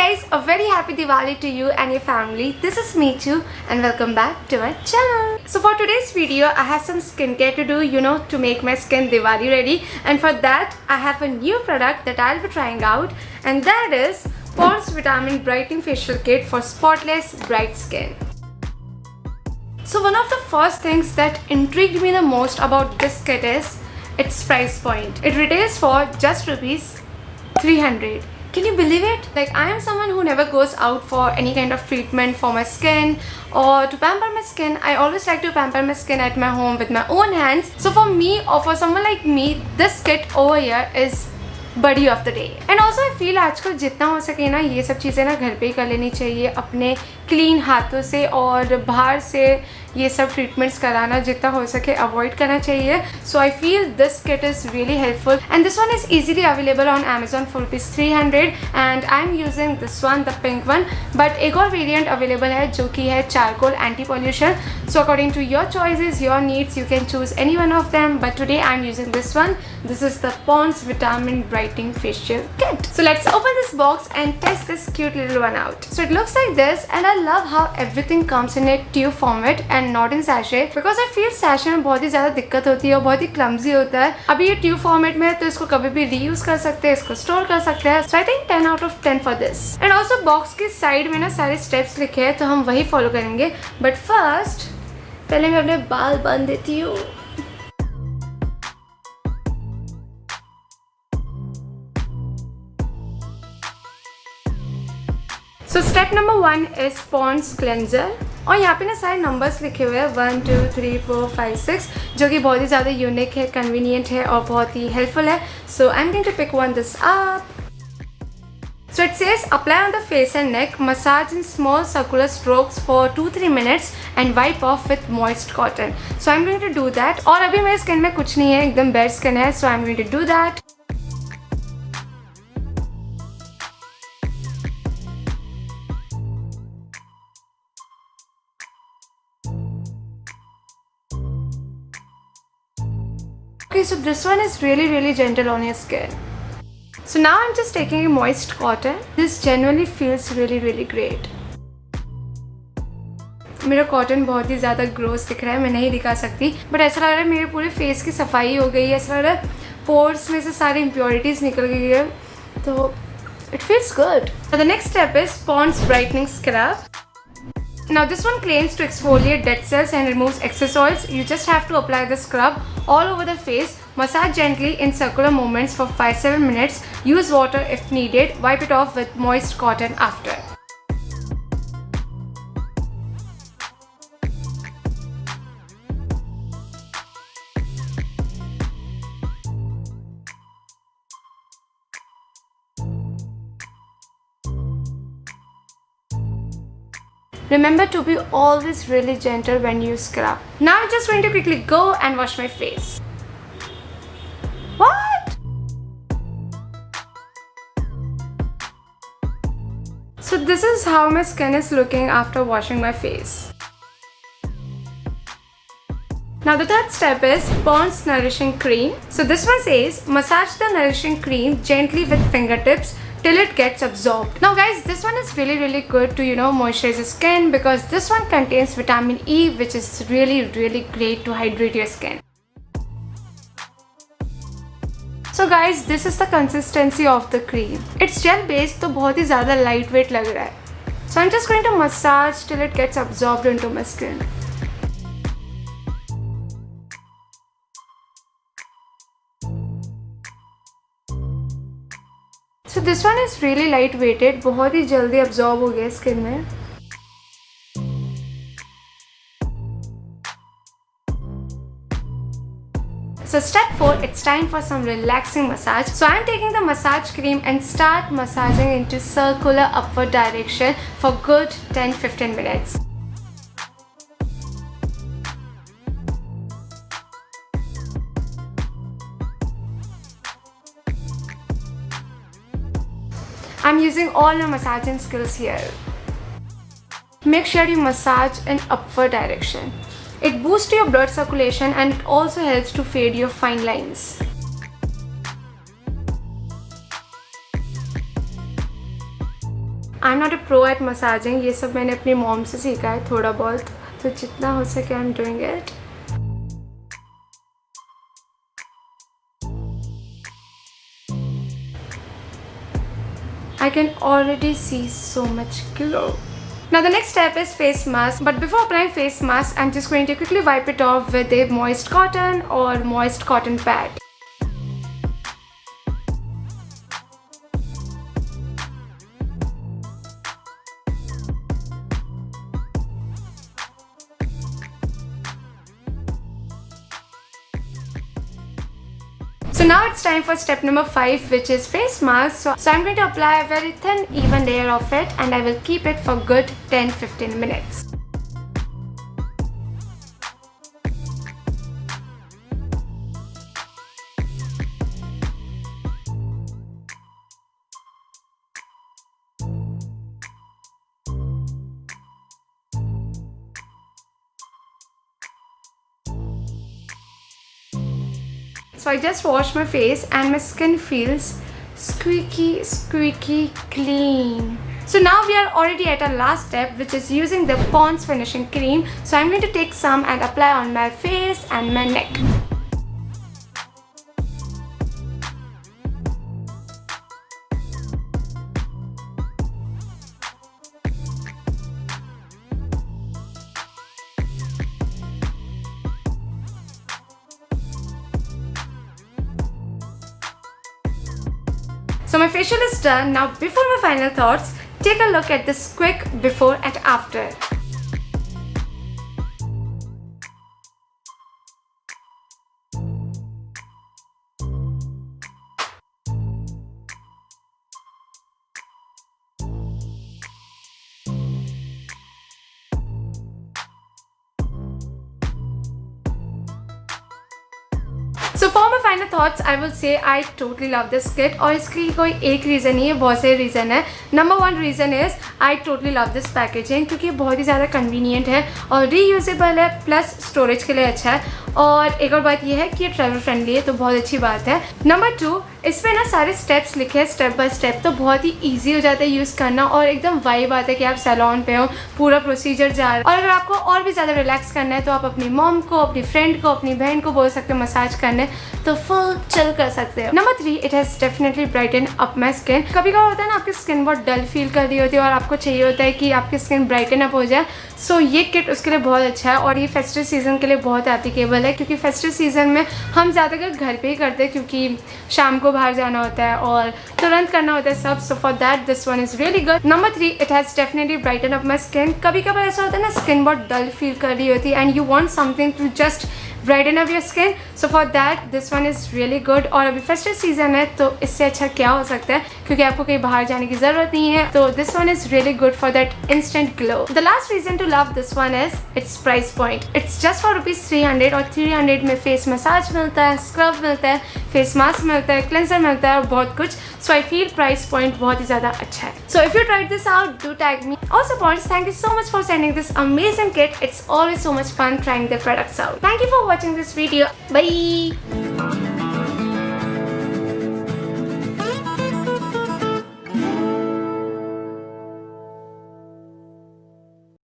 guys, a very happy Diwali to you and your family. This is Michu and welcome back to my channel. So for today's video, I have some skincare to do, to make my skin Diwali ready. And for that, I have a new product that I'll be trying out, and that is PORE Vitamin Brightening Facial Kit for spotless, bright skin. So one of the first things that intrigued me the most about this kit is its price point. It retails for just rupees 300. Can you believe it? Like, I am someone who never goes out for any kind of treatment for my skin or to pamper my skin. I always like to pamper my skin at my home with my own hands. So for me or for someone like me, this kit over here is buddy of the day. And also I feel आजकल जितना हो सके ना ये सब चीज़ें ना घर पे ही कर लेनी चाहिए अपने क्लीन हाथों से, और बाहर से ये सब ट्रीटमेंट्स कराना जितना हो सके अवॉइड करना चाहिए. So I feel this kit is really helpful and this one is easily available on Amazon for ₹300 and I am using this one, the pink one. But एक और वेरियंट अवेलेबल है जो कि है charcoal anti pollution. So according to your choices, your needs, you can choose any one of them, but today I am using this one. This is the PORE Vitamin Brightening Facial Kit. So let's open this box and test this cute little one out. So it looks like this, and I love how everything comes in a tube format and not in sachet, because I feel sachet में बहुत ही ज़्यादा दिक्कत होती है और बहुत ही clumsy होता है. अभी ये tube format में है तो इसको कभी भी reuse कर सकते हैं, इसको store कर सकते हैं. So I think 10 out of 10 for this. And also box के side में ना सारे steps लिखे हैं तो हम वही follow करेंगे. But first पहले मैं अपने बाल बांध देती हूँ. So step number 1 is Pond's cleanser, और यहाँ पे ना सारे नंबर्स लिखे हुए हैं 1 2 3 4 5 6, जो कि बहुत ही ज़्यादा यूनिक है, कन्वीनियंट है और बहुत ही हेल्पफुल है. So I am going to pick one this up. So it says apply on the face and neck, massage in small circular strokes for 2-3 minutes and wipe off with moist cotton. So I'm going to do that. और अभी मेरे skin में कुछ नहीं है, एकदम bare skin है, so I'm going to do that. Okay, so this one is really gentle on your skin. So now I'm just taking a moist cotton. This genuinely feels really great. मेरा cotton बहुत ही ज़्यादा gross दिख रहा है, मैं नहीं दिखा सकती, बट ऐसा लग रहा है मेरे पूरे फेस की सफाई हो गई है. ऐसा लग रहा है पोर्स में से सारी इम्प्योरिटीज़ निकल गई है, तो it feels good. Now the next step is Pond's brightening scrub. Now this one claims to exfoliate dead cells and removes excess oils. You just have to apply the scrub all over the face. Massage gently in circular movements for 5-7 minutes. Use water if needed. Wipe it off with moist cotton after. Remember to be always really gentle when you scrub. Now I'm just going to quickly go and wash my face. What? So this is how my skin is looking after washing my face. Now the third step is PORE's Nourishing Cream. So this one says massage the nourishing cream gently with fingertips till it gets absorbed. Now guys, this one is really good to moisturize your skin, because this one contains vitamin E, which is really great to hydrate your skin. So guys, this is the consistency of the cream. It's gel based, तो बहुत ही ज़्यादा lightweight लग रहा है. So I'm just going to massage till it gets absorbed into my skin. So this one is really lightweighted, बहुत ही जल्दी absorb हो गया स्किन में. So step 4, it's time for some relaxing massage. So I'm taking the massage cream and start massaging into circular upward direction for good 10-15 minutes. I'm using all my massaging skills here. Make sure you massage in upward direction. It boosts your blood circulation and it also helps to fade your fine lines. I am not a pro at massaging, ये सब मैंने अपनी mom से सीखा है थोड़ा बहुत, तो जितना हो सके I am doing it. I can already see so much glow. Now the next step is face mask, but before applying face mask I'm just going to quickly wipe it off with a moist cotton or moist cotton pad. So now it's time for step number 5, which is face mask. So I'm going to apply a very thin even layer of it and I will keep it for good 10-15 minutes. So I just washed my face and my skin feels squeaky clean. So now we are already at our last step, which is using the Pond's finishing cream. So I'm going to take some and apply on my face and my neck. So my facial is done. Now before my final thoughts, take a look at this quick before and after. So for my final thoughts, I will say I totally love this kit. और इसकी कोई एक reason नहीं है, बहुत से reason है. Number 1 reason is I totally love this packaging, क्योंकि बहुत ही ज़्यादा कन्वीनियंट है और रीयूजेबल है, प्लस स्टोरेज के लिए अच्छा है. और एक और बात यह है कि ये ट्रैवल फ्रेंडली है, तो बहुत अच्छी बात है. नंबर 2, इसमें ना सारे स्टेप्स लिखे हैं स्टेप बाय स्टेप, तो बहुत ही ईजी हो जाता है यूज़ करना और एकदम वाइब आता है कि आप सैलून पे हो, पूरा प्रोसीजर जा रहा है. और अगर आपको और भी ज़्यादा रिलैक्स करना है तो आप अपनी मॉम को, अपनी फ्रेंड को, अपनी बहन को बोल सकते हो मसाज करने, तो फुल चिल कर सकते हो. Number 3, it has definitely brighten up my skin. कभी कभी होता है ना आपकी स्किन बहुत डल फील कर रही होती है और आपको चाहिए होता है कि आपकी स्किन ब्राइटन अप हो जाए. सो ये किट उसके लिए बहुत अच्छा है और ये फेस्टिव सीज़न के लिए बहुत एप्लीकेबल है, क्योंकि फेस्टिव सीज़न में हम ज़्यादातर घर पे ही करते हैं, क्योंकि शाम को बाहर जाना होता है और तुरंत करना होता है सब. सो for that this one is really good. Number 3, it has definitely brighten up my skin. कभी कभी ऐसा होता है ना स्किन बहुत डल फील कर रही होती है and you want something to just brighten up your skin. So for that this one is really good. और अभी फेस्टिव सीजन है तो इससे अच्छा क्या हो सकता है, क्योंकि आपको कहीं बाहर जाने की ज़रूरत नहीं है. तो this one is really good for that instant glow. The last reason to love this one is its price point. It's just for ₹300 और 300 में फेस मसाज मिलता है, स्क्रब मिलता है, फेस मास्क मिलता है, क्लेंसर मिलता है और बहुत कुछ. सो आई फील प्राइस पॉइंट बहुत ही ज़्यादा अच्छा है. So if you tried this out, do tag me. Also points, thank you so much for sending this amazing kit. It's always so much fun trying their products out. Thank you for watching this video. Bye.